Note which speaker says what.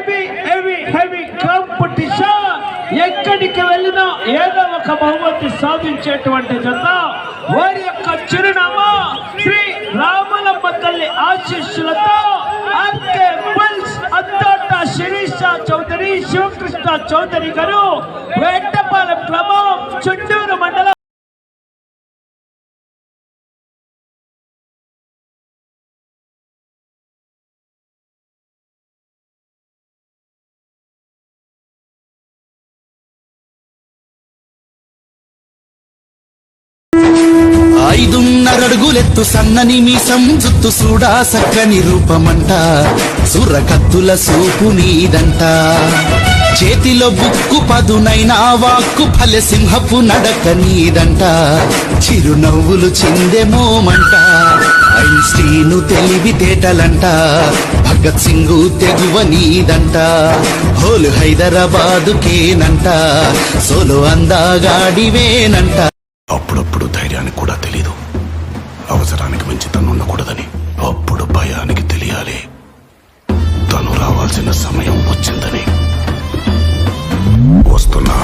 Speaker 1: Heavy heavy heavy competition. ఎక్కడికి వెళ్ళినా ఏదో ఒక బహుమతి సాధించేటువంటి జత. వారి యొక్క చిరునామా శ్రీ రామలమ్మ తల్లి ఆశీస్సులతో ఆర్కే బుల్స్ అత్తోట శిరీష చౌదరి శివకృష్ణ చౌదరి గారు, వేటపాలెం గ్రామం, చుండూరు మండలం.
Speaker 2: ఐదున్నరడుగులెత్తు సన్నని మీసం, జుత్తు సూడా సక్కని రూపమంట, సుర్రకత్తుల సూపు నీదంట, చేతిలో బుక్కు పదునైనా వాక్కు ఫలె సింహపు నడక నీదంట, చిరునవ్వులు చిందెమోమంట, ఐన్స్టీను తెలివితేటలంట, భగత్ సింగు తెగువ నీదంట, హోలు హైదరాబాదుకేనంట, సోలో అందాగాడివేనంట.
Speaker 3: అప్పుడప్పుడు ధైర్యానికి కూడా తెలీదు అవసరానికి మించి తను ఉండకూడదని. అప్పుడు భయానికి తెలియాలి తను రావాల్సిన సమయం వచ్చిందని. వస్తున్నా.